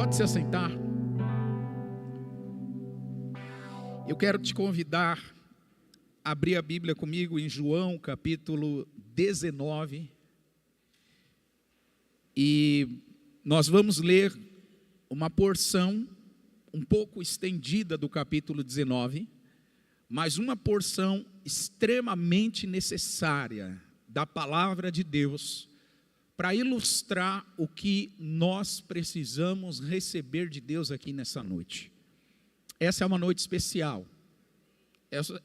Pode se assentar. Eu quero te convidar a abrir a Bíblia comigo em João capítulo 19. E nós vamos ler uma porção um pouco estendida do capítulo 19, mas uma porção extremamente necessária da palavra de Deus para ilustrar o que nós precisamos receber de Deus aqui nessa noite. Essa é uma noite especial.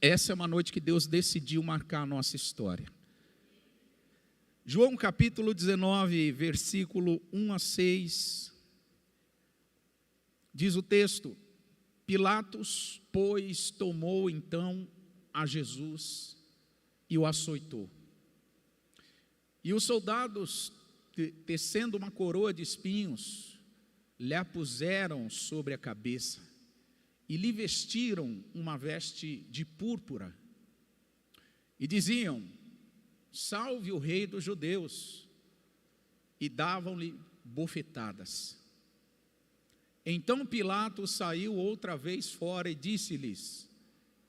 Essa é uma noite que Deus decidiu marcar a nossa história. João capítulo 19, versículo 1 a 6, diz o texto: Pilatos, pois, tomou então a Jesus e o açoitou. E os soldados, tecendo uma coroa de espinhos, lhe a puseram sobre a cabeça e lhe vestiram uma veste de púrpura. E diziam: Salve o rei dos judeus! E davam-lhe bofetadas. Então Pilatos saiu outra vez fora e disse-lhes: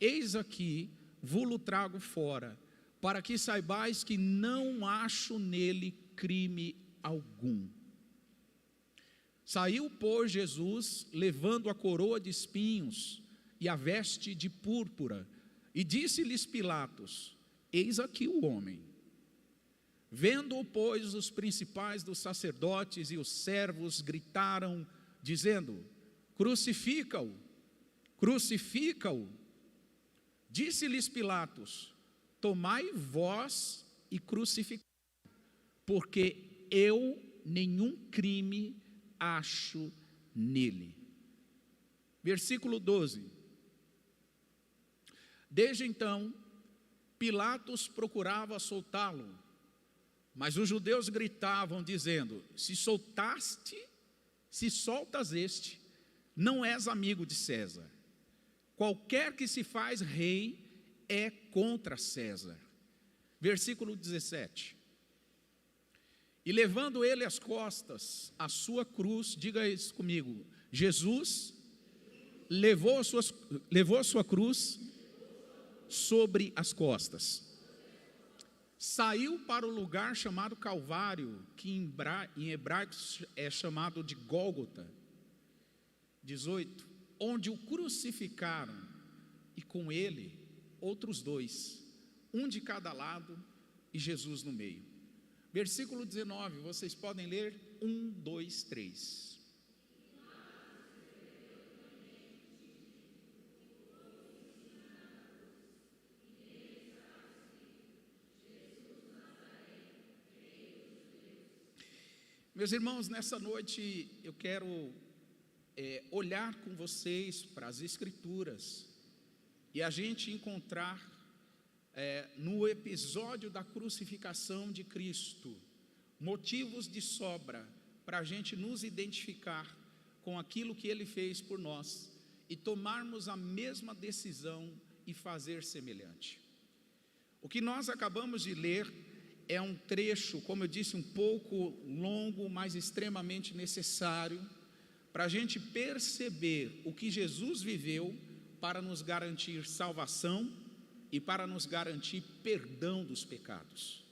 Eis aqui, vou-lo trago fora, para que saibais que não acho nele crime algum. Saiu, pois, Jesus, levando a coroa de espinhos e a veste de púrpura, e disse-lhes Pilatos: Eis aqui o homem. Vendo-o, pois, os principais dos sacerdotes e os servos gritaram, dizendo: Crucifica-o, crucifica-o. Disse-lhes Pilatos: Tomai vós e crucificai, porque eu nenhum crime acho nele. Versículo 12. Desde então, Pilatos procurava soltá-lo, mas os judeus gritavam, dizendo: Se soltas este, não és amigo de César. Qualquer que se faz rei é contra César. Versículo 17. E levando ele as costas, a sua cruz, diga isso comigo, Jesus levou a sua cruz sobre as costas. Saiu para o lugar chamado Calvário, que em hebraico é chamado de Gólgota. 18. Onde o crucificaram, e com ele outros dois, um de cada lado e Jesus no meio. Versículo 19, vocês podem ler 1, 2, 3. Meus irmãos, nessa noite eu quero olhar com vocês para as Escrituras e a gente encontrar no episódio da crucificação de Cristo motivos de sobra para a gente nos identificar com aquilo que Ele fez por nós e tomarmos a mesma decisão e fazer semelhante. O que nós acabamos de ler é um trecho, como eu disse, um pouco longo, mas extremamente necessário, para a gente perceber o que Jesus viveu para nos garantir salvação e para nos garantir perdão dos pecados.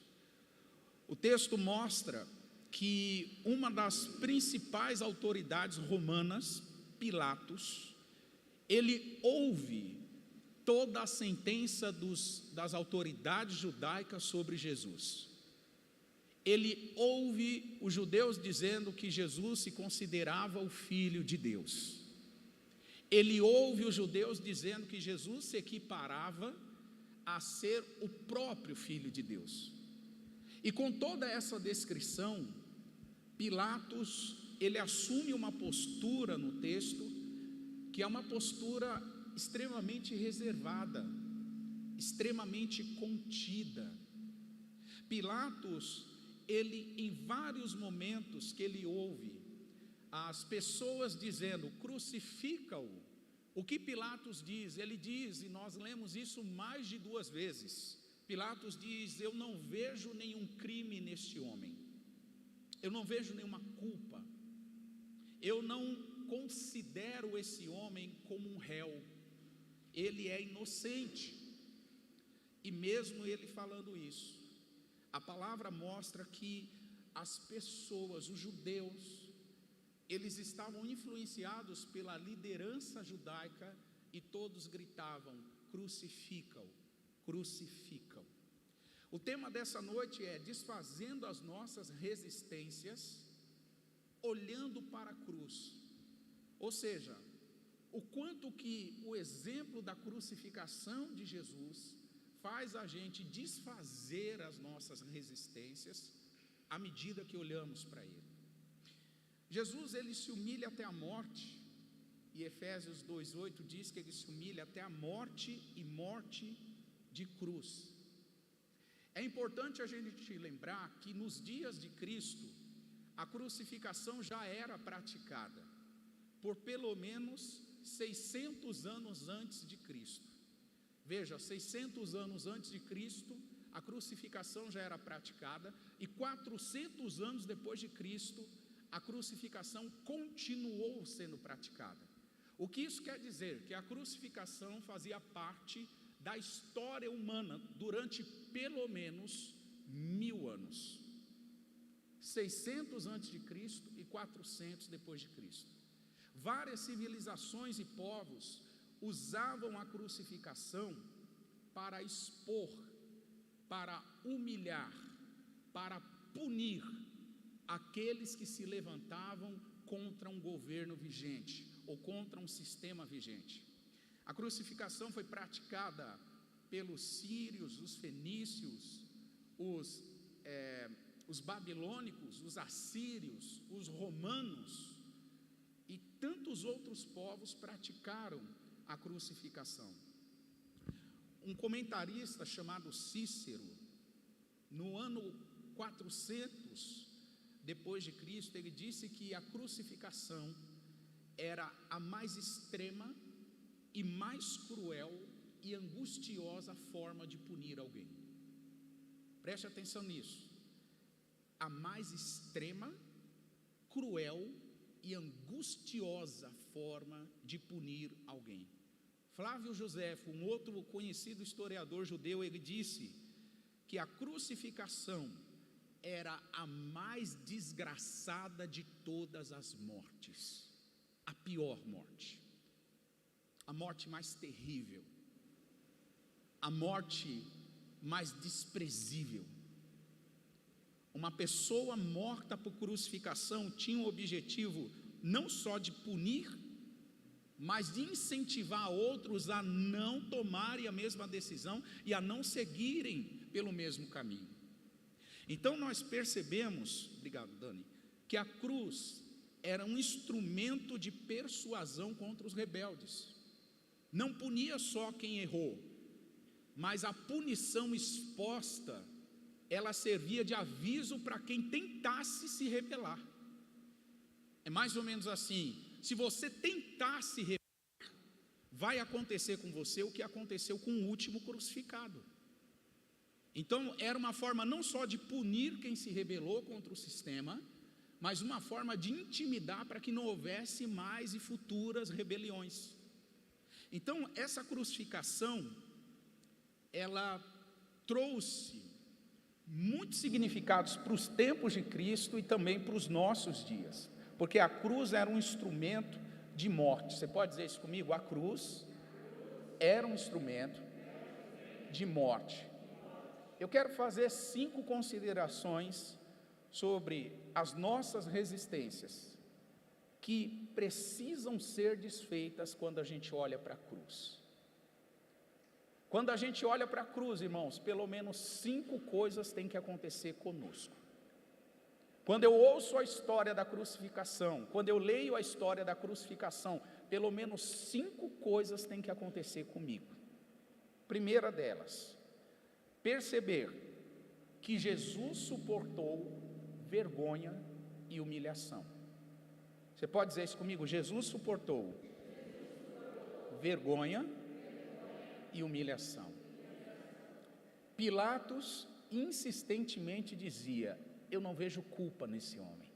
O texto mostra que uma das principais autoridades romanas, Pilatos, ele ouve toda a sentença das autoridades judaicas sobre Jesus. Ele ouve os judeus dizendo que Jesus se considerava o Filho de Deus. Ele ouve os judeus dizendo que Jesus se equiparava a ser o próprio Filho de Deus. E com toda essa descrição, Pilatos, ele assume uma postura no texto, que é uma postura extremamente reservada, extremamente contida. Pilatos, ele em vários momentos que ele ouve as pessoas dizendo: crucifica-o. O que Pilatos diz? Ele diz, e nós lemos isso mais de 2 vezes, Pilatos diz: eu não vejo nenhum crime neste homem, eu não vejo nenhuma culpa, eu não considero esse homem como um réu, ele é inocente. E mesmo ele falando isso, a palavra mostra que as pessoas, os judeus, eles estavam influenciados pela liderança judaica e todos gritavam: crucifica-o, crucifica-o. O tema dessa noite é desfazendo as nossas resistências, olhando para a cruz. Ou seja, o quanto que o exemplo da crucificação de Jesus faz a gente desfazer as nossas resistências à medida que olhamos para Ele. Jesus, ele se humilha até a morte, e Efésios 2:8 diz que ele se humilha até a morte e morte de cruz. É importante a gente lembrar que nos dias de Cristo, a crucificação já era praticada por pelo menos 600 anos antes de Cristo. Veja, 600 anos antes de Cristo, a crucificação já era praticada, e 400 anos depois de Cristo, a crucificação continuou sendo praticada. O que isso quer dizer? Que a crucificação fazia parte da história humana durante pelo menos 1000 anos. 600 antes de Cristo e 400 depois de Cristo. Várias civilizações e povos usavam a crucificação para expor, para humilhar, para punir aqueles que se levantavam contra um governo vigente ou contra um sistema vigente. A crucificação foi praticada pelos sírios, os fenícios, os babilônicos, os assírios, os romanos e tantos outros povos praticaram a crucificação. Um comentarista chamado Cícero, no ano 400 depois de Cristo, ele disse que a crucificação era a mais extrema e mais cruel e angustiosa forma de punir alguém. Preste atenção nisso. A mais extrema, cruel e angustiosa forma de punir alguém. Flávio Josefo, um outro conhecido historiador judeu, ele disse que a crucificação era a mais desgraçada de todas as mortes, a pior morte, a morte mais terrível, a morte mais desprezível. Uma pessoa morta por crucificação tinha o objetivo não só de punir, mas de incentivar outros a não tomarem a mesma decisão e a não seguirem pelo mesmo caminho. Então nós percebemos, obrigado Dani, que a cruz era um instrumento de persuasão contra os rebeldes. Não punia só quem errou, mas a punição exposta, ela servia de aviso para quem tentasse se rebelar. É mais ou menos assim: se você tentar se rebelar, vai acontecer com você o que aconteceu com o último crucificado. Então era uma forma não só de punir quem se rebelou contra o sistema, mas uma forma de intimidar para que não houvesse mais e futuras rebeliões. Então essa crucificação, ela trouxe muitos significados para os tempos de Cristo e também para os nossos dias, porque a cruz era um instrumento de morte. Você pode dizer isso comigo? A cruz era um instrumento de morte. Eu quero fazer 5 considerações sobre as nossas resistências que precisam ser desfeitas quando a gente olha para a cruz. Quando a gente olha para a cruz, irmãos, pelo menos 5 coisas têm que acontecer conosco. Quando eu ouço a história da crucificação, quando eu leio a história da crucificação, pelo menos 5 coisas têm que acontecer comigo. Primeira delas, perceber que Jesus suportou vergonha e humilhação. Você pode dizer isso comigo? Jesus suportou vergonha e humilhação. Pilatos insistentemente dizia: eu não vejo culpa nesse homem.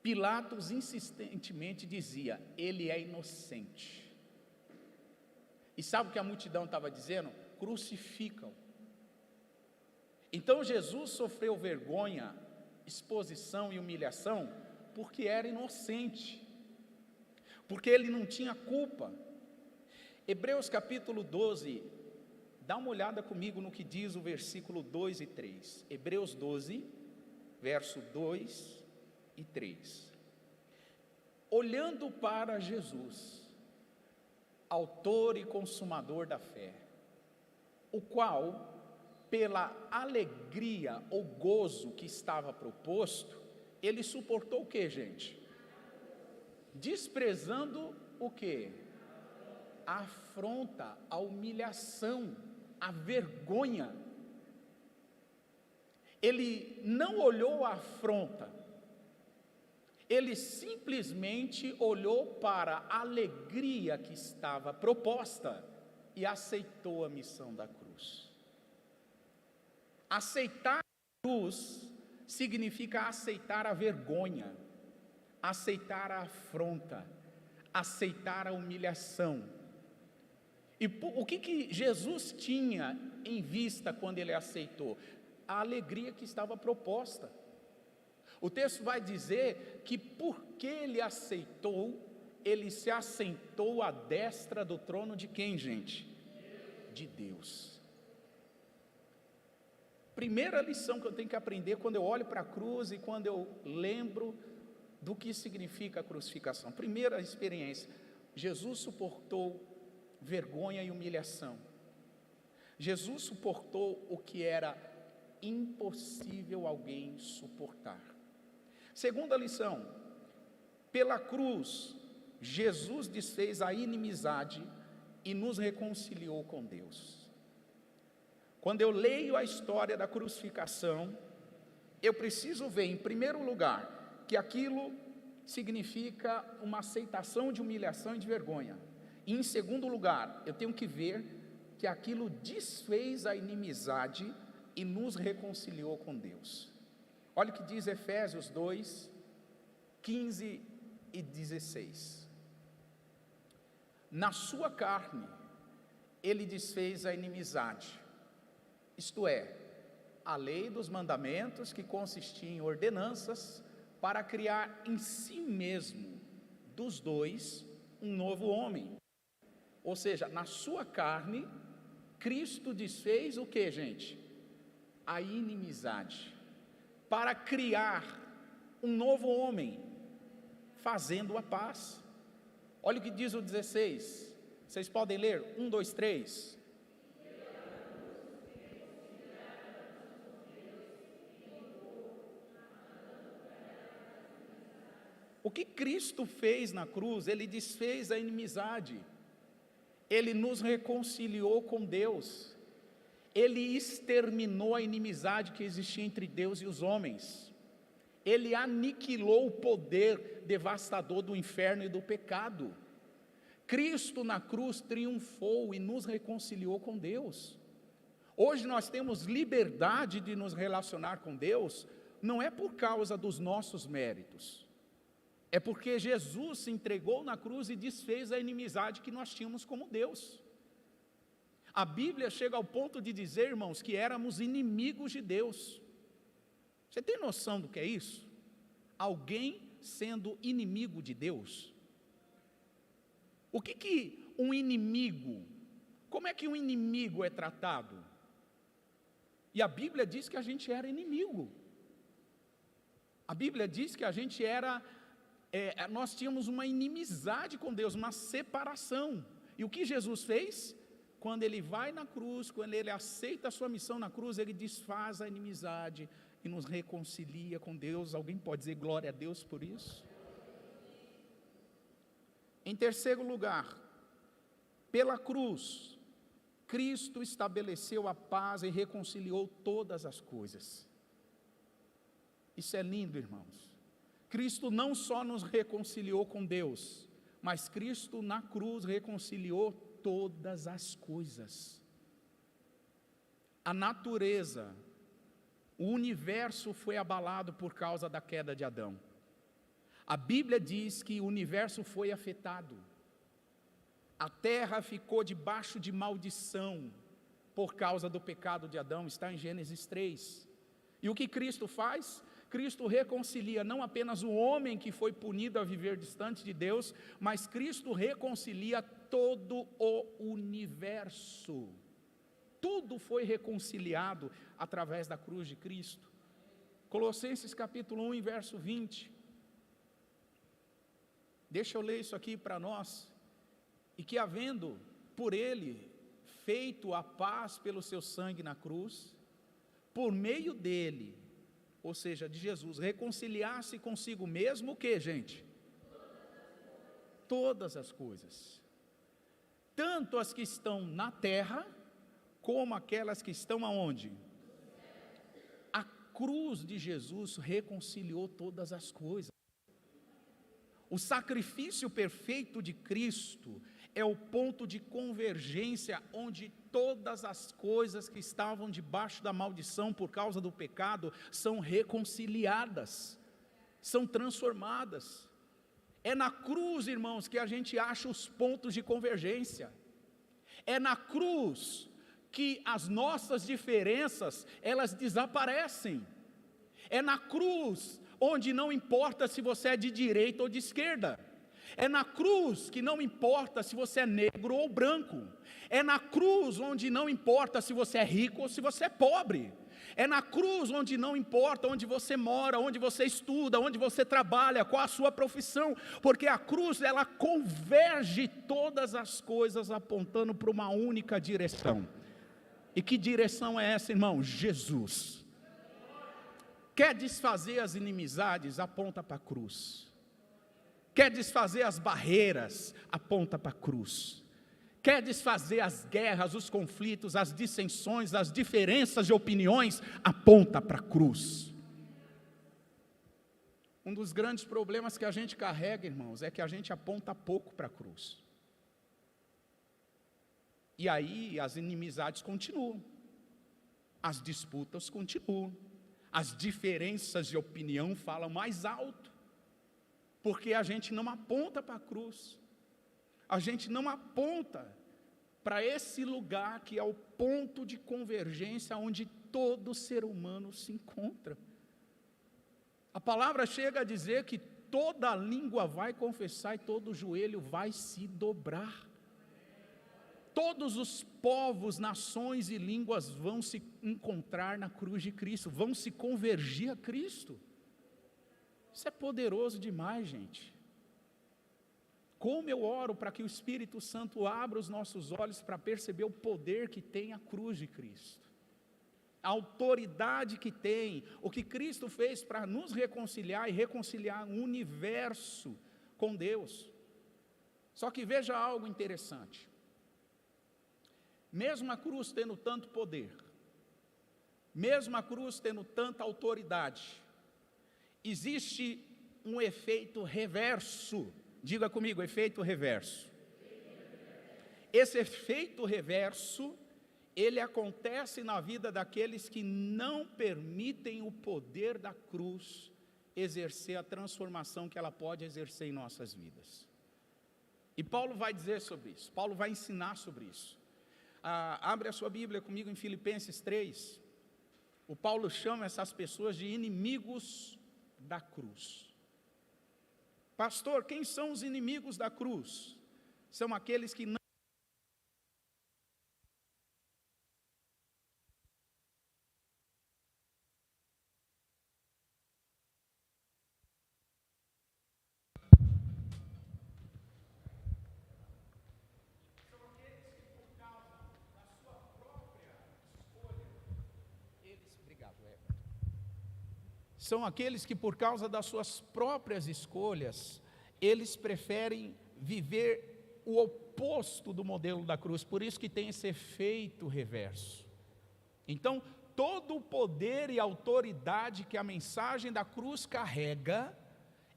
Pilatos insistentemente dizia: ele é inocente. E sabe o que a multidão estava dizendo? Crucificam. Então Jesus sofreu vergonha, exposição e humilhação porque era inocente, porque ele não tinha culpa. Hebreus capítulo 12, dá uma olhada comigo no que diz o versículo 2 e 3. Hebreus 12, verso 2 e 3. Olhando para Jesus, autor e consumador da fé, o qual, pela alegria ou gozo que estava proposto, ele suportou o que, gente? Desprezando o que? A afronta, a humilhação, a vergonha. Ele não olhou a afronta, ele simplesmente olhou para a alegria que estava proposta e aceitou a missão da cruz. Aceitar a cruz significa aceitar a vergonha, aceitar a afronta, aceitar a humilhação. E o que Jesus tinha em vista quando ele aceitou? A alegria que estava proposta. O texto vai dizer que porque ele aceitou, ele se assentou à destra do trono de quem, gente? De Deus. Primeira lição que eu tenho que aprender quando eu olho para a cruz e quando eu lembro do que significa a crucificação. Primeira experiência, Jesus suportou vergonha e humilhação. Jesus suportou o que era impossível alguém suportar. Segunda lição, pela cruz, Jesus desfez a inimizade e nos reconciliou com Deus. Quando eu leio a história da crucificação, eu preciso ver, em primeiro lugar, que aquilo significa uma aceitação de humilhação e de vergonha. E em segundo lugar, eu tenho que ver que aquilo desfez a inimizade e nos reconciliou com Deus. Olha o que diz Efésios 2, 15 e 16. Na sua carne, ele desfez a inimizade, isto é, a lei dos mandamentos que consistia em ordenanças para criar em si mesmo, dos dois, um novo homem. Ou seja, na sua carne, Cristo desfez o que, gente? A inimizade, para criar um novo homem, fazendo a paz. Olha o que diz o 16, vocês podem ler? 1, 2, 3. O que Cristo fez na cruz? Ele desfez a inimizade, ele nos reconciliou com Deus, ele exterminou a inimizade que existia entre Deus e os homens, ele aniquilou o poder devastador do inferno e do pecado. Cristo na cruz triunfou e nos reconciliou com Deus. Hoje nós temos liberdade de nos relacionar com Deus, não é por causa dos nossos méritos, é porque Jesus se entregou na cruz e desfez a inimizade que nós tínhamos como Deus. A Bíblia chega ao ponto de dizer, irmãos, que éramos inimigos de Deus. Você tem noção do que é isso? Alguém sendo inimigo de Deus? O que um inimigo, como é que um inimigo é tratado? E a Bíblia diz que a gente era inimigo. A Bíblia diz que a gente era, nós tínhamos uma inimizade com Deus, uma separação. E o que Jesus fez? Quando ele vai na cruz, quando ele aceita a sua missão na cruz, ele desfaz a inimizade e nos reconcilia com Deus. Alguém pode dizer glória a Deus por isso? Em terceiro lugar, pela cruz, Cristo estabeleceu a paz e reconciliou todas as coisas. Isso é lindo, irmãos. Cristo não só nos reconciliou com Deus, mas Cristo na cruz reconciliou todas as coisas. A natureza, o universo foi abalado por causa da queda de Adão. A Bíblia diz que o universo foi afetado. A terra ficou debaixo de maldição por causa do pecado de Adão, está em Gênesis 3. E o que Cristo faz? Cristo reconcilia não apenas o homem que foi punido a viver distante de Deus, mas Cristo reconcilia todo o universo. Tudo foi reconciliado através da cruz de Cristo. Colossenses capítulo 1, verso 20. Deixa eu ler isso aqui para nós. E que havendo por ele feito a paz pelo seu sangue na cruz, por meio dele, ou seja, de Jesus, reconciliar-se consigo mesmo o que, gente? Todas as coisas. Tanto as que estão na terra, como aquelas que estão aonde? A cruz de Jesus reconciliou todas as coisas. O sacrifício perfeito de Cristo é o ponto de convergência onde todas as coisas que estavam debaixo da maldição por causa do pecado são reconciliadas, são transformadas. É na cruz, irmãos, que a gente acha os pontos de convergência. É na cruz que as nossas diferenças, elas desaparecem. É na cruz onde não importa se você é de direita ou de esquerda. É na cruz que não importa se você é negro ou branco. É na cruz onde não importa se você é rico ou se você é pobre. É na cruz onde não importa onde você mora, onde você estuda, onde você trabalha, qual a sua profissão, porque a cruz ela converge todas as coisas apontando para uma única direção. E que direção é essa, irmão? Jesus. Quer desfazer as inimizades? Aponta para a cruz. Quer desfazer as barreiras? Aponta para a cruz. Quer desfazer as guerras, os conflitos, as dissensões, as diferenças de opiniões? Aponta para a cruz. Um dos grandes problemas que a gente carrega, irmãos, é que a gente aponta pouco para a cruz. E aí as inimizades continuam, as disputas continuam, as diferenças de opinião falam mais alto, porque a gente não aponta para a cruz, a gente não aponta para esse lugar que é o ponto de convergência onde todo ser humano se encontra. A palavra chega a dizer que toda língua vai confessar e todo joelho vai se dobrar. Todos os povos, nações e línguas vão se encontrar na cruz de Cristo, vão se convergir a Cristo. Isso é poderoso demais, gente. Como eu oro para que o Espírito Santo abra os nossos olhos para perceber o poder que tem a cruz de Cristo, a autoridade que tem, o que Cristo fez para nos reconciliar e reconciliar o universo com Deus. Só que veja algo interessante. Mesmo a cruz tendo tanto poder, mesmo a cruz tendo tanta autoridade, existe um efeito reverso. Diga comigo, efeito reverso. Esse efeito reverso, ele acontece na vida daqueles que não permitem o poder da cruz exercer a transformação que ela pode exercer em nossas vidas. E Paulo vai dizer sobre isso, Paulo vai ensinar sobre isso. Abre a sua Bíblia comigo em Filipenses 3. O Paulo chama essas pessoas de inimigos da cruz. Pastor, quem são os inimigos da cruz? São aqueles que não são aqueles que por causa das suas próprias escolhas, eles preferem viver o oposto do modelo da cruz, por isso que tem esse efeito reverso. Então, todo o poder e autoridade que a mensagem da cruz carrega,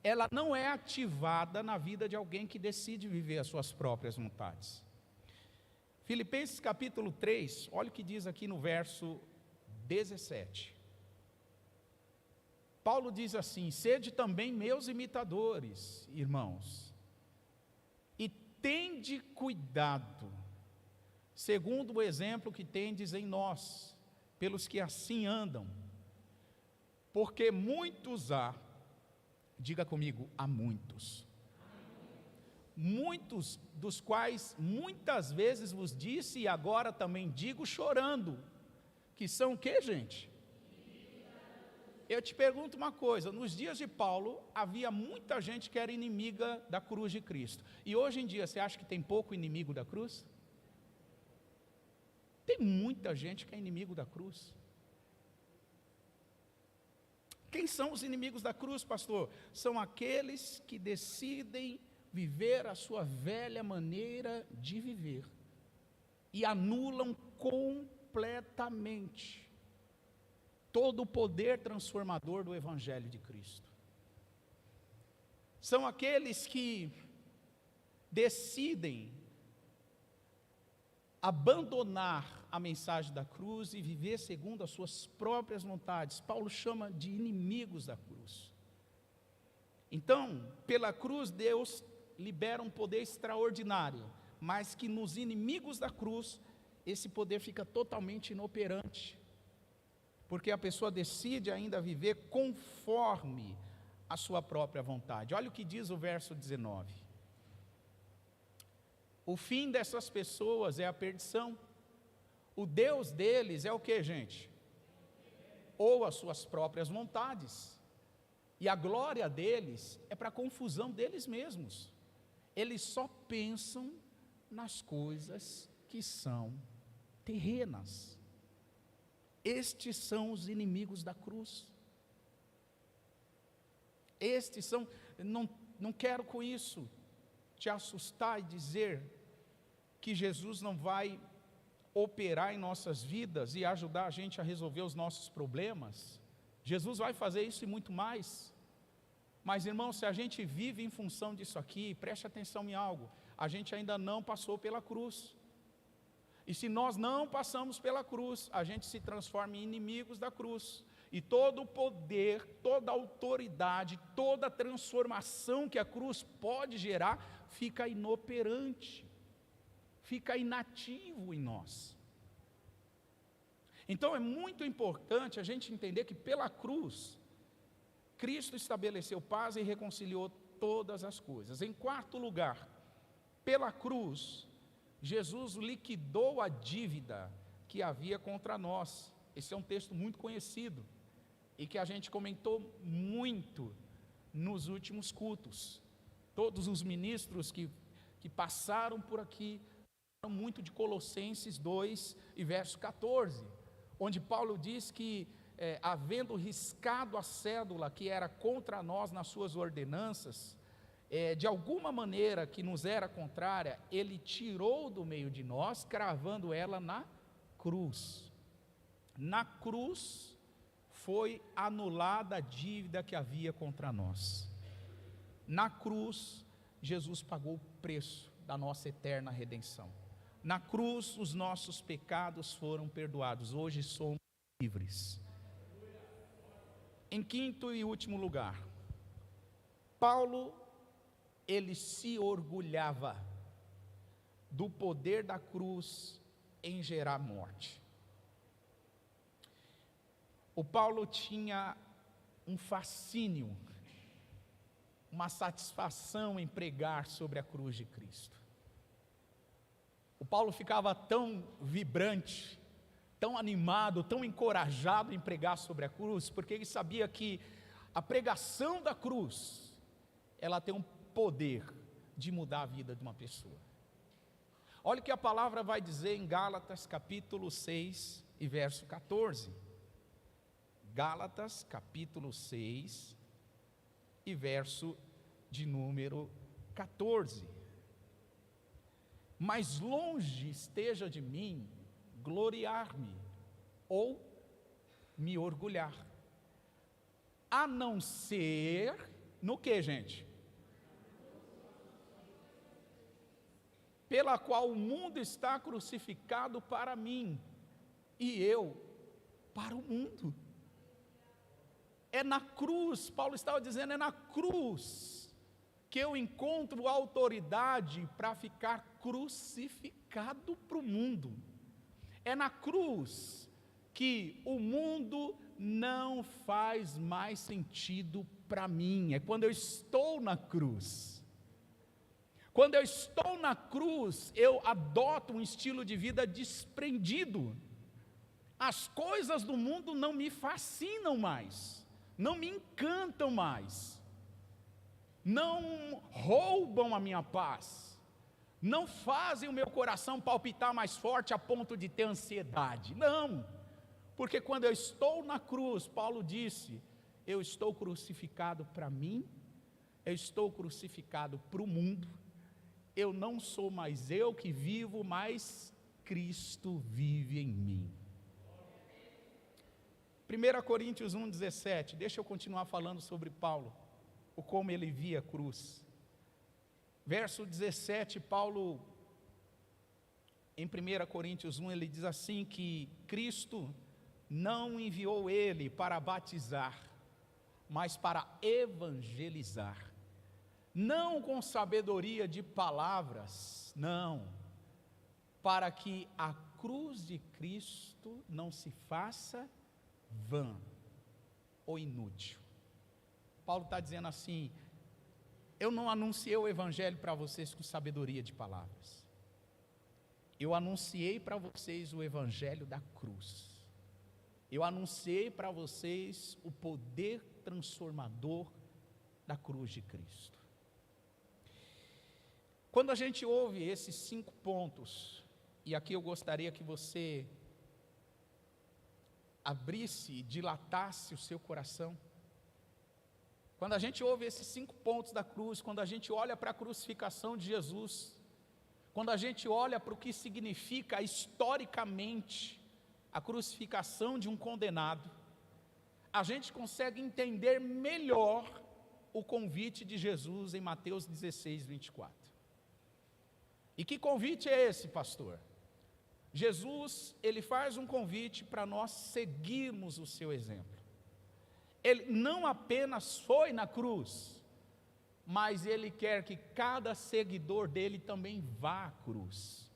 ela não é ativada na vida de alguém que decide viver as suas próprias vontades. Filipenses capítulo 3, olha o que diz aqui no verso 17. Paulo diz assim: sede também meus imitadores, irmãos, e tende cuidado, segundo o exemplo que tendes em nós, pelos que assim andam, porque muitos há, diga comigo, há muitos, muitos dos quais muitas vezes vos disse e agora também digo chorando, que são o que, gente? Eu te pergunto uma coisa, nos dias de Paulo havia muita gente que era inimiga da cruz de Cristo, e hoje em dia você acha que tem pouco inimigo da cruz? Tem muita gente que é inimigo da cruz. Quem são os inimigos da cruz, pastor? São aqueles que decidem viver a sua velha maneira de viver e anulam completamente todo o poder transformador do Evangelho de Cristo. São aqueles que decidem abandonar a mensagem da cruz e viver segundo as suas próprias vontades. Paulo chama de inimigos da cruz. Então, pela cruz, Deus libera um poder extraordinário, mas que nos inimigos da cruz, esse poder fica totalmente inoperante, porque a pessoa decide ainda viver conforme a sua própria vontade. Olha o que diz o verso 19. O fim dessas pessoas é a perdição. O Deus deles é o que, gente? Ou as suas próprias vontades. E a glória deles é para a confusão deles mesmos. Eles só pensam nas coisas que são terrenas. Estes são os inimigos da cruz. Estes são, não quero com isso te assustar e dizer que Jesus não vai operar em nossas vidas e ajudar a gente a resolver os nossos problemas. Jesus vai fazer isso e muito mais. Mas, irmão, se a gente vive em função disso aqui, preste atenção em algo, a gente ainda não passou pela cruz. E se nós não passamos pela cruz, a gente se transforma em inimigos da cruz. E todo o poder, toda a autoridade, toda a transformação que a cruz pode gerar, fica inoperante, fica inativo em nós. Então é muito importante a gente entender que pela cruz, Cristo estabeleceu paz e reconciliou todas as coisas. Em quarto lugar, pela cruz, Jesus liquidou a dívida que havia contra nós. Esse é um texto muito conhecido e que a gente comentou muito nos últimos cultos. Todos os ministros que passaram por aqui falaram muito de Colossenses 2 e verso 14, onde Paulo diz que havendo riscado a cédula que era contra nós nas suas ordenanças, de alguma maneira que nos era contrária, ele tirou do meio de nós, cravando ela na cruz. Na cruz foi anulada a dívida que havia contra nós. Na cruz, Jesus pagou o preço da nossa eterna redenção. Na cruz, os nossos pecados foram perdoados. Hoje somos livres. Em quinto e último lugar, Paulo, ele se orgulhava do poder da cruz em gerar morte. O Paulo tinha um fascínio, uma satisfação em pregar sobre a cruz de Cristo. O Paulo ficava tão vibrante, tão animado, tão encorajado em pregar sobre a cruz, porque ele sabia que a pregação da cruz, ela tem um poder de mudar a vida de uma pessoa. Olha o que a palavra vai dizer em Gálatas capítulo 6 e verso 14. Gálatas capítulo 6 e verso de número 14. Mas longe esteja de mim gloriar-me ou me orgulhar, a não ser no que, gente? Pela qual o mundo está crucificado para mim e eu para o mundo. É na cruz, Paulo estava dizendo, é na cruz que eu encontro autoridade para ficar crucificado para o mundo. É na cruz que o mundo não faz mais sentido para mim. É quando eu estou na cruz. Quando eu estou na cruz, eu adoto um estilo de vida desprendido. As coisas do mundo não me fascinam mais, não me encantam mais, não roubam a minha paz, não fazem o meu coração palpitar mais forte a ponto de ter ansiedade. Não, porque quando eu estou na cruz, Paulo disse, eu estou crucificado para mim, eu estou crucificado para o mundo, eu não sou mais eu que vivo, mas Cristo vive em mim. 1 Coríntios 1,17, deixa eu continuar falando sobre Paulo, o como ele via a cruz. Verso 17, Paulo, em 1 Coríntios 1, ele diz assim, que Cristo não enviou ele para batizar, mas para evangelizar, não com sabedoria de palavras, não, para que a cruz de Cristo não se faça vã ou inútil. Paulo está dizendo assim, eu não anunciei o evangelho para vocês com sabedoria de palavras, eu anunciei para vocês o evangelho da cruz, eu anunciei para vocês o poder transformador da cruz de Cristo. Quando a gente ouve esses 5 pontos, e aqui eu gostaria que você abrisse, dilatasse o seu coração. Quando a gente ouve esses 5 pontos da cruz, quando a gente olha para a crucificação de Jesus, quando a gente olha para o que significa historicamente a crucificação de um condenado, a gente consegue entender melhor o convite de Jesus em Mateus 16, 24. E que convite é esse, pastor? Jesus, ele faz um convite para nós seguirmos o seu exemplo. Ele não apenas foi na cruz, mas ele quer que cada seguidor dele também vá à cruz.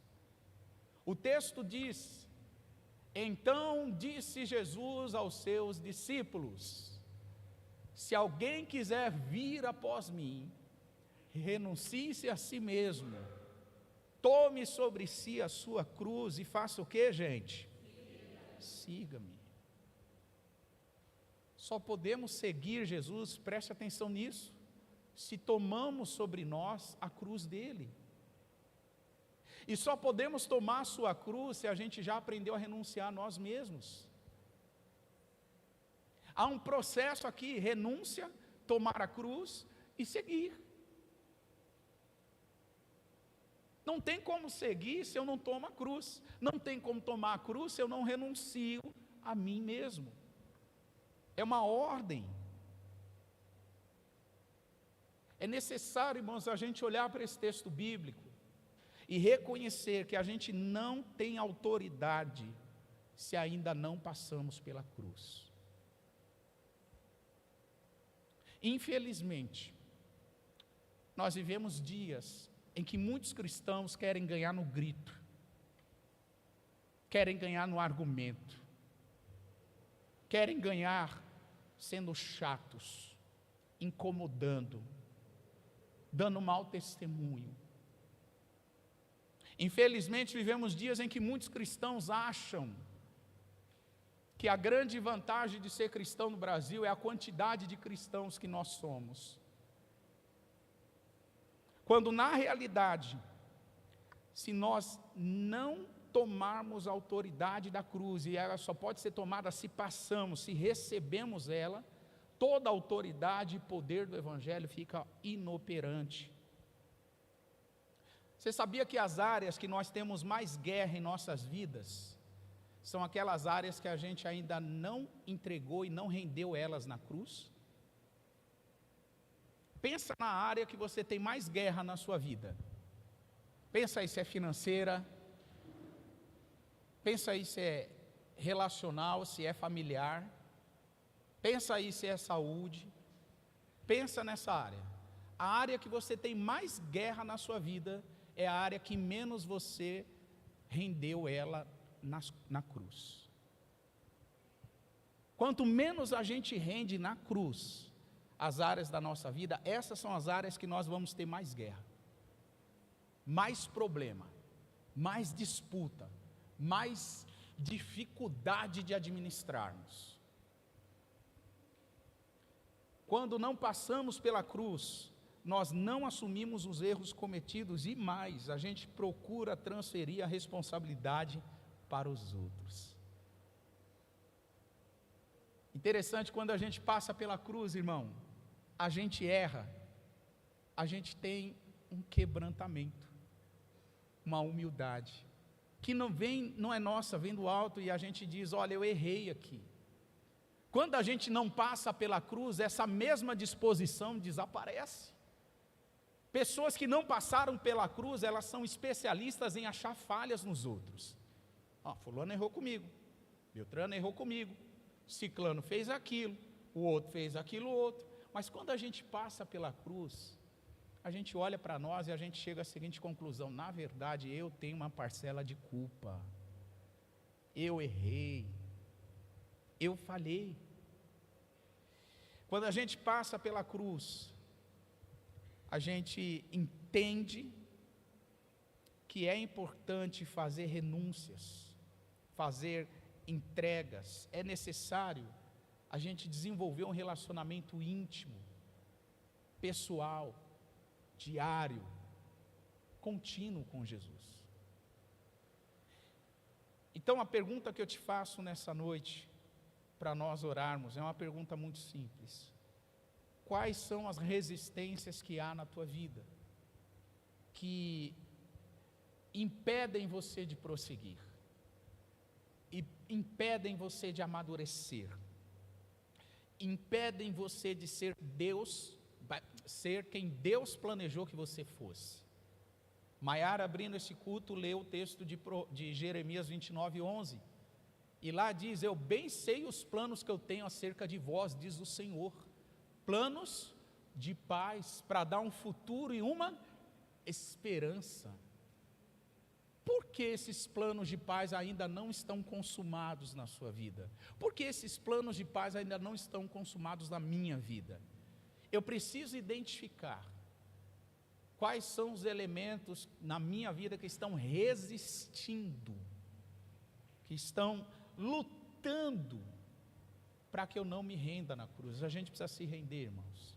O texto diz, então disse Jesus aos seus discípulos, se alguém quiser vir após mim, renuncie-se a si mesmo, tome sobre si a sua cruz e faça o que, gente? Siga-me. Só podemos seguir Jesus, preste atenção nisso, se tomamos sobre nós a cruz dele. E só podemos tomar a sua cruz se a gente já aprendeu a renunciar a nós mesmos. Há um processo aqui, renúncia, tomar a cruz e seguir. Não tem como seguir se eu não tomo a cruz. Não tem como tomar a cruz se eu não renuncio a mim mesmo. É uma ordem. É necessário, irmãos, a gente olhar para esse texto bíblico e reconhecer que a gente não tem autoridade se ainda não passamos pela cruz. Infelizmente, nós vivemos dias em que muitos cristãos querem ganhar no grito, querem ganhar no argumento, querem ganhar sendo chatos, incomodando, dando mau testemunho. Infelizmente vivemos dias em que muitos cristãos acham que a grande vantagem de ser cristão no Brasil é a quantidade de cristãos que nós somos. Quando na realidade, se nós não tomarmos a autoridade da cruz, e ela só pode ser tomada se passamos, se recebemos ela, toda a autoridade e poder do Evangelho fica inoperante. Você sabia que as áreas que nós temos mais guerra em nossas vidas, são aquelas áreas que a gente ainda não entregou e não rendeu elas na cruz? Pensa na área que você tem mais guerra na sua vida. Pensa aí se é financeira, pensa aí se é relacional, se é familiar. Pensa aí se é saúde, pensa nessa área. A área que você tem mais guerra na sua vida é a área que menos você rendeu ela na cruz. Quanto menos a gente rende na cruz, as áreas da nossa vida, essas são as áreas que nós vamos ter mais guerra, mais problema, mais disputa, mais dificuldade de administrarmos. Quando não passamos pela cruz, nós não assumimos os erros cometidos e mais, a gente procura transferir a responsabilidade para os outros. Interessante, quando a gente passa pela cruz, irmão, a gente erra, a gente tem um quebrantamento, uma humildade, que não é nossa, vem do alto, e a gente diz, olha, eu errei aqui. Quando a gente não passa pela cruz, essa mesma disposição desaparece. Pessoas que não passaram pela cruz, elas são especialistas em achar falhas nos outros. Fulano errou comigo, Beltrano errou comigo, Ciclano fez aquilo, o outro fez aquilo outro. Mas quando a gente passa pela cruz, a gente olha para nós e a gente chega à seguinte conclusão: na verdade, eu tenho uma parcela de culpa, eu errei, eu falhei. Quando a gente passa pela cruz, a gente entende que é importante fazer renúncias, fazer entregas. É necessário a gente desenvolver um relacionamento íntimo, pessoal, diário, contínuo com Jesus. Então a pergunta que eu te faço nessa noite, para nós orarmos, é uma pergunta muito simples: quais são as resistências que há na tua vida, que impedem você de prosseguir, e impedem você de amadurecer, impedem você de ser quem Deus planejou que você fosse? Maiara, abrindo esse culto, leu o texto de Jeremias 29:11, e lá diz: eu bem sei os planos que eu tenho acerca de vós, diz o Senhor, planos de paz, para dar um futuro e uma esperança. Por que esses planos de paz ainda não estão consumados na sua vida? Por que esses planos de paz ainda não estão consumados na minha vida? Eu preciso identificar quais são os elementos na minha vida que estão resistindo, que estão lutando para que eu não me renda na cruz. A gente precisa se render, irmãos.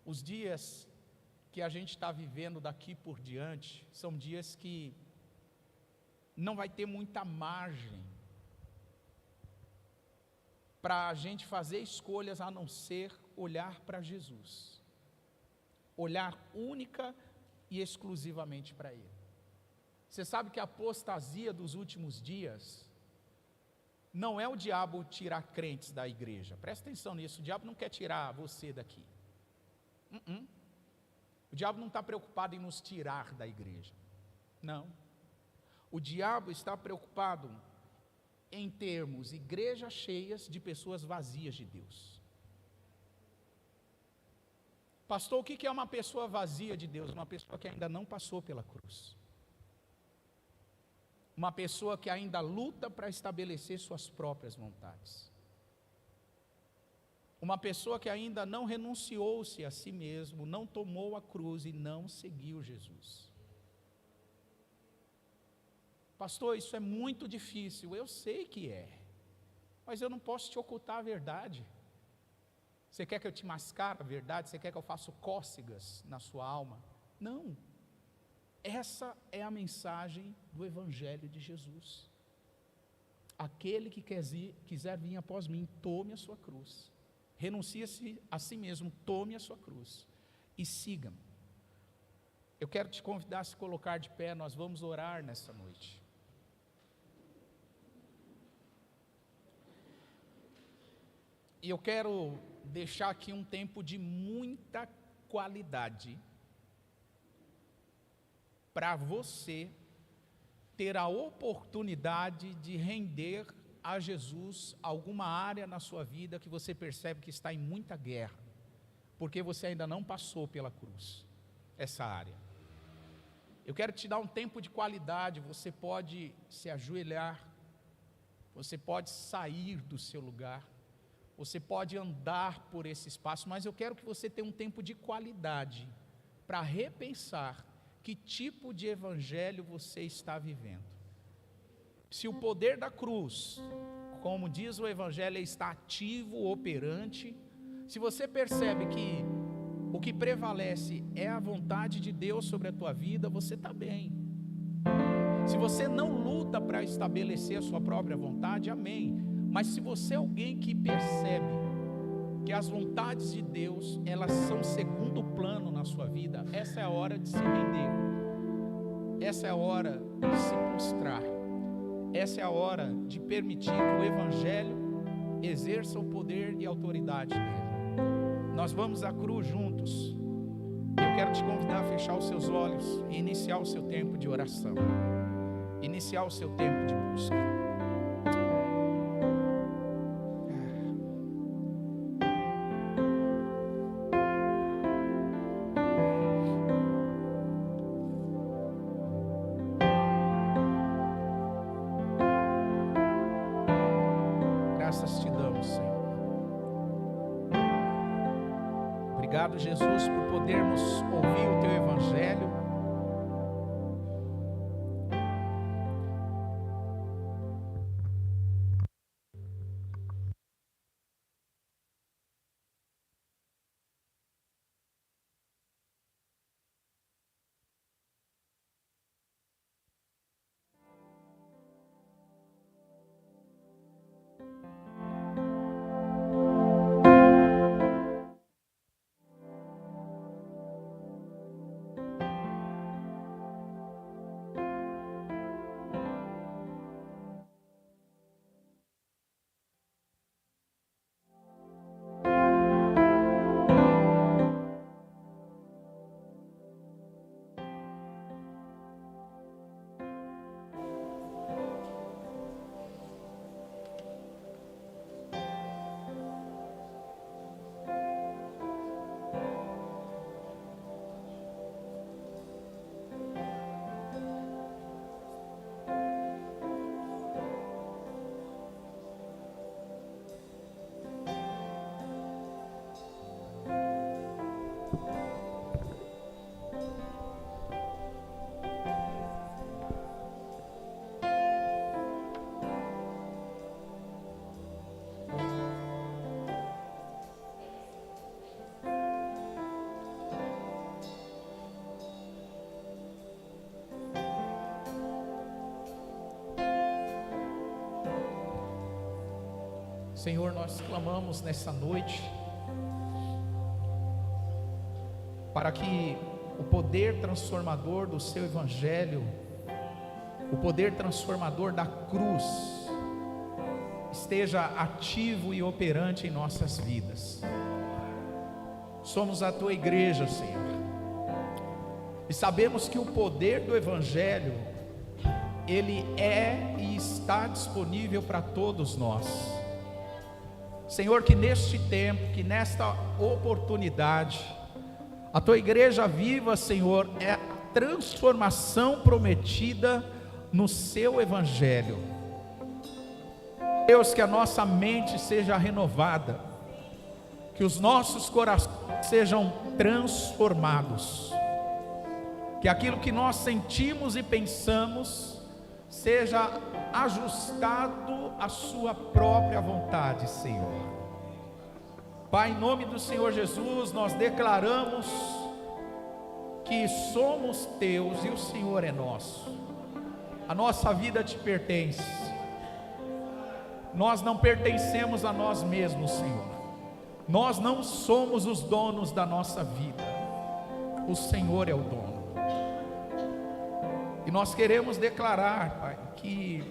Os dias que a gente está vivendo daqui por diante são dias que não vai ter muita margem para a gente fazer escolhas a não ser olhar para Jesus, olhar única e exclusivamente para Ele. Você sabe que a apostasia dos últimos dias não é o diabo tirar crentes da igreja. Presta atenção nisso, o diabo não quer tirar você daqui. O diabo não está preocupado em nos tirar da igreja, não. O diabo está preocupado em termos igrejas cheias de pessoas vazias de Deus. Pastor, o que é uma pessoa vazia de Deus? Uma pessoa que ainda não passou pela cruz, uma pessoa que ainda luta para estabelecer suas próprias vontades, uma pessoa que ainda não renunciou-se a si mesmo, não tomou a cruz e não seguiu Jesus. Pastor, isso é muito difícil. Eu sei que é, mas eu não posso te ocultar a verdade. Você quer que eu te mascare a verdade? Você quer que eu faça cócegas na sua alma? Não. Essa é a mensagem do Evangelho de Jesus. Aquele que quiser vir após mim, tome a sua cruz, renuncie-se a si mesmo, tome a sua cruz e siga-me. Eu quero te convidar a se colocar de pé, nós vamos orar nessa noite. E eu quero deixar aqui um tempo de muita qualidade para você ter a oportunidade de render a Jesus alguma área na sua vida que você percebe que está em muita guerra, porque você ainda não passou pela cruz, essa área. Eu quero te dar um tempo de qualidade. Você pode se ajoelhar, você pode sair do seu lugar, você pode andar por esse espaço, mas eu quero que você tenha um tempo de qualidade para repensar que tipo de evangelho você está vivendo. Se o poder da cruz, como diz o evangelho, está ativo, operante, se você percebe que o que prevalece é a vontade de Deus sobre a tua vida, você está bem. Se você não luta para estabelecer a sua própria vontade, amém. Mas se você é alguém que percebe que as vontades de Deus, elas são segundo plano na sua vida, essa é a hora de se render. Essa é a hora de se prostrar. Essa é a hora de permitir que o evangelho exerça o poder e a autoridade dele. Nós vamos à cruz juntos. Eu quero te convidar a fechar os seus olhos e iniciar o seu tempo de oração. Iniciar o seu tempo de busca. Graças te damos, Senhor. Obrigado, Jesus, por podermos ouvir o teu evangelho. Senhor, nós clamamos nessa noite para que o poder transformador do seu evangelho, o poder transformador da cruz, esteja ativo e operante em nossas vidas. Somos a tua igreja, Senhor, e sabemos que o poder do evangelho, ele é e está disponível para todos nós. Senhor, que neste tempo, que nesta oportunidade, a tua igreja viva, Senhor, é a transformação prometida no seu evangelho. Deus, que a nossa mente seja renovada, que os nossos corações sejam transformados, que aquilo que nós sentimos e pensamos seja ajustado à sua própria vontade, Senhor. Pai, em nome do Senhor Jesus, nós declaramos que somos teus e o Senhor é nosso. A nossa vida te pertence. Nós não pertencemos a nós mesmos, Senhor. Nós não somos os donos da nossa vida. O Senhor é o dono. E nós queremos declarar, Pai, que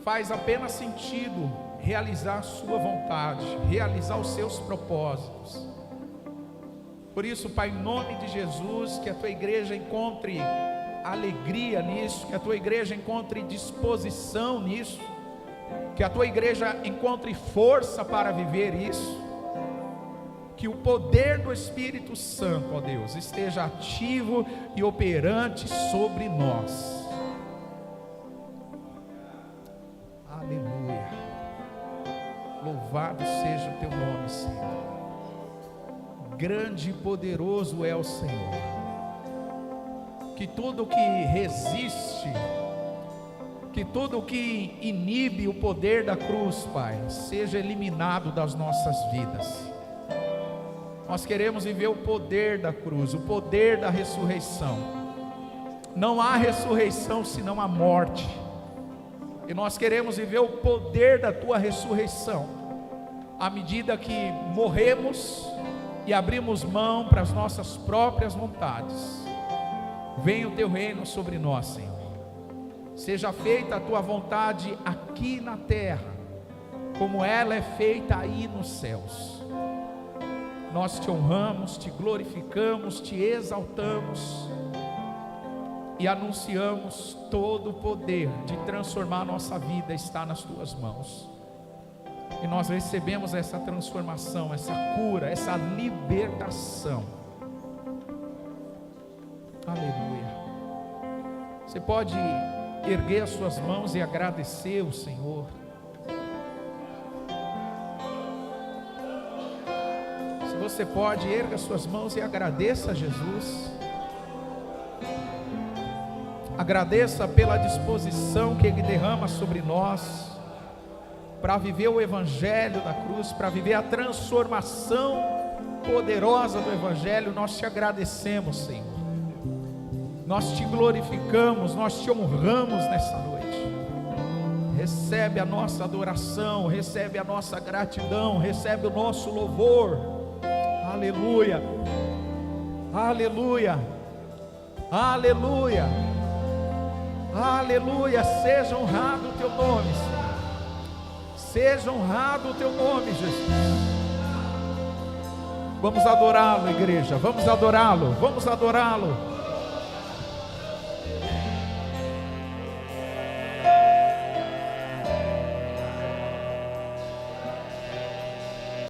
faz apenas sentido realizar a sua vontade, realizar os seus propósitos. Por isso, Pai, em nome de Jesus, que a tua igreja encontre alegria nisso, que a tua igreja encontre disposição nisso, Que a tua igreja encontre força para viver isso. Que o poder do Espírito Santo, ó Deus, esteja ativo e operante sobre nós. Aleluia. Louvado seja o teu nome, Senhor. Grande e poderoso é o Senhor. Que tudo que resiste, que tudo que inibe o poder da cruz, Pai, seja eliminado das nossas vidas. Nós queremos viver o poder da cruz, o poder da ressurreição. Não há ressurreição senão a morte. E nós queremos viver o poder da tua ressurreição, à medida que morremos e abrimos mão para as nossas próprias vontades. Venha o teu reino sobre nós, Senhor. Seja feita a tua vontade aqui na terra, como ela é feita aí nos céus. Nós te honramos, te glorificamos, te exaltamos e anunciamos todo o poder de transformar a nossa vida está nas tuas mãos. E nós recebemos essa transformação, essa cura, essa libertação. Aleluia. Você pode erguer as suas mãos e agradecer o Senhor. Se você pode, erga as suas mãos e agradeça a Jesus. Agradeça pela disposição que Ele derrama sobre nós, para viver o Evangelho da cruz, para viver a transformação poderosa do Evangelho. Nós te agradecemos, Senhor. Nós te glorificamos, nós te honramos nessa noite. Recebe a nossa adoração, recebe a nossa gratidão, recebe o nosso louvor. Aleluia, aleluia, aleluia, aleluia. Seja honrado o teu nome, Senhor. Seja honrado o teu nome, Jesus. Vamos adorá-lo, igreja, vamos adorá-lo, vamos adorá-lo.